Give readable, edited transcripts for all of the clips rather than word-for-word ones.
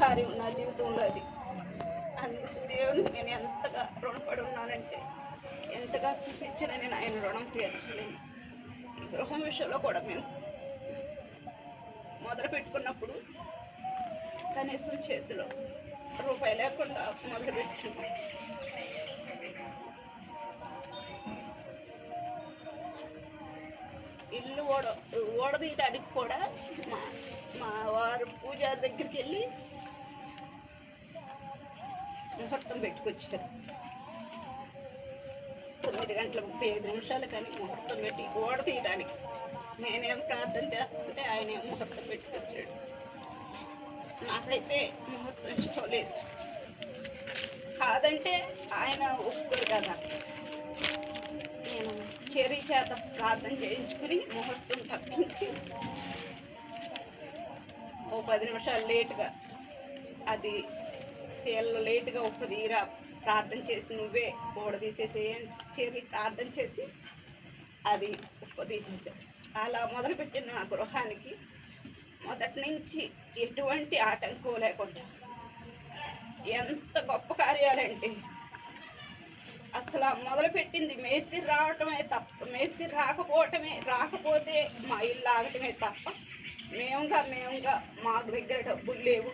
కార్యం నా జీవితంలో అది. అందుకు దేవుడికి నేను ఎంతగా రుణపడి ఉన్నానంటే, ఎంతగా స్థుతించిన నేను ఆయన రుణం తీర్చలేను. ఈ గృహం విషయంలో కూడా మేము మొదలు పెట్టుకున్నప్పుడు కనీసం చేతిలో రూపాయి లేకుండా మొదలు పెట్టుకున్నాం. ఇల్లు ఓడదీయడానికి కూడా మా వారు పూజారి దగ్గరికి వెళ్ళి ముహూర్తం పెట్టుకొచ్చారు. 9:35 కానీ ముహూర్తం పెట్టి ఓడదీయడానికి నేనేం ప్రార్థన చేస్తుంటే ఆయన ఏం ముహూర్తం పెట్టుకొచ్చాడు. నాకైతే ముహూర్తం ఇష్టం లేదు. కాదంటే ఆయన ఒప్పుకోరు కదా. నేను చెరి చేత ప్రార్థన చేయించుకుని ముహూర్తం తప్పించి ఓ 10 నిమిషాలు లేటుగా, అది సేల్లో లేటుగా ఒక్కదీరా ప్రార్థన చేసి నువ్వే తీసేసేయని చెరి ప్రార్థన చేసి అది తీసేసాడు. అలా మొదలుపెట్టిన నా గృహానికి మొదటి నుంచి ఎటువంటి ఆటంకం లేకుండా ఎంత గొప్ప కార్యాలంటే, అసలు మొదలుపెట్టింది మేస్త్రి రావటమే తప్ప, మేస్త్రి రాకపోతే మా ఇల్లు ఆగటమే తప్ప మేముగా మాకు దగ్గర డబ్బులు లేవు,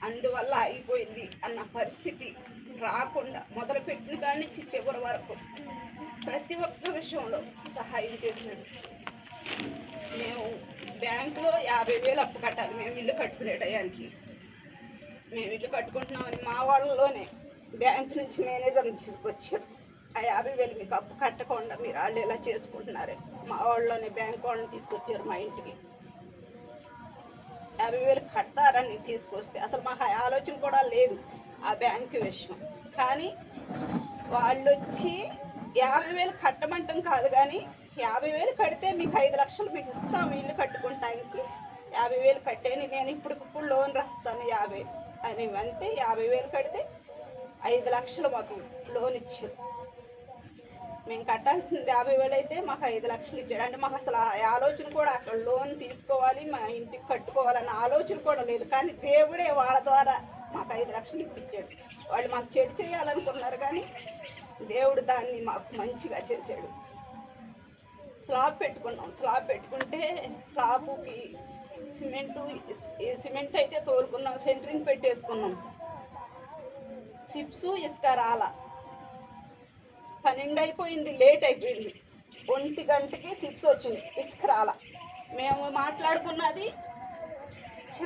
అందువల్ల అయిపోయింది అన్న పరిస్థితి రాకుండా మొదలుపెట్టిన కాడి నుంచి చివరి వరకు ప్రతి ఒక్క విషయంలో సహాయం చేసినాడు. మేము బ్యాంకులో 50,000 అప్పు కట్టాలి మేము ఇల్లు కట్టుకునే టయానికి. మేము ఇల్లు కట్టుకుంటున్నామని మా వాళ్ళలోనే బ్యాంక్ నుంచి మేనేజర్ని తీసుకొచ్చారు. ఆ 50,000 మీకు అప్పు కట్టకుండా మీరు వాళ్ళు ఎలా చేసుకుంటున్నారే, మా వాళ్ళలోనే బ్యాంక్ వాళ్ళని తీసుకొచ్చారు మా ఇంటికి. 50,000 కడతారని తీసుకొస్తే అసలు మాకు ఆలోచన కూడా లేదు ఆ బ్యాంకు విషయం. కానీ వాళ్ళు వచ్చి 50,000 కట్టమంటాం కాదు, కానీ 50,000 కడితే మీకు 5 లక్షలు మీకు ఇస్తాము ఇల్లు కట్టుకుంటానికి, 50,000 కట్టేని నేను ఇప్పుడు లోన్ రాస్తాను 50 అని అంటే 50,000 కడితే 5 లక్షలు మాకు లోన్ ఇచ్చారు. మేము కట్టాల్సింది 50,000 అయితే మాకు 5 లక్షలు ఇచ్చాడు. అంటే మాకు అసలు ఆలోచన కూడా అక్కడ లోన్ తీసుకోవాలి మా ఇంటికి కట్టుకోవాలన్న ఆలోచన కూడా లేదు. కానీ దేవుడే వాళ్ళ ద్వారా మాకు 5 లక్షలు ఇప్పించాడు. వాళ్ళు మాకు చెడు చేయాలనుకున్నారు కానీ దేవుడు దాన్ని మాకు మంచిగా చేశాడు. స్లాబ్ పెట్టుకున్నాం. స్లాబ్ పెట్టుకుంటే స్లాబుకి సిమెంట్ అయితే తోలుకున్నాం, సెంటరింగ్ పెట్టేసుకున్నాం. చిప్స్ ఇసుక రాల 12 అయిపోయింది, లేట్ అయిపోయింది. 1 గంటకి చిప్స్ వచ్చింది, ఇసుక రాల. మేము మాట్లాడుకున్నది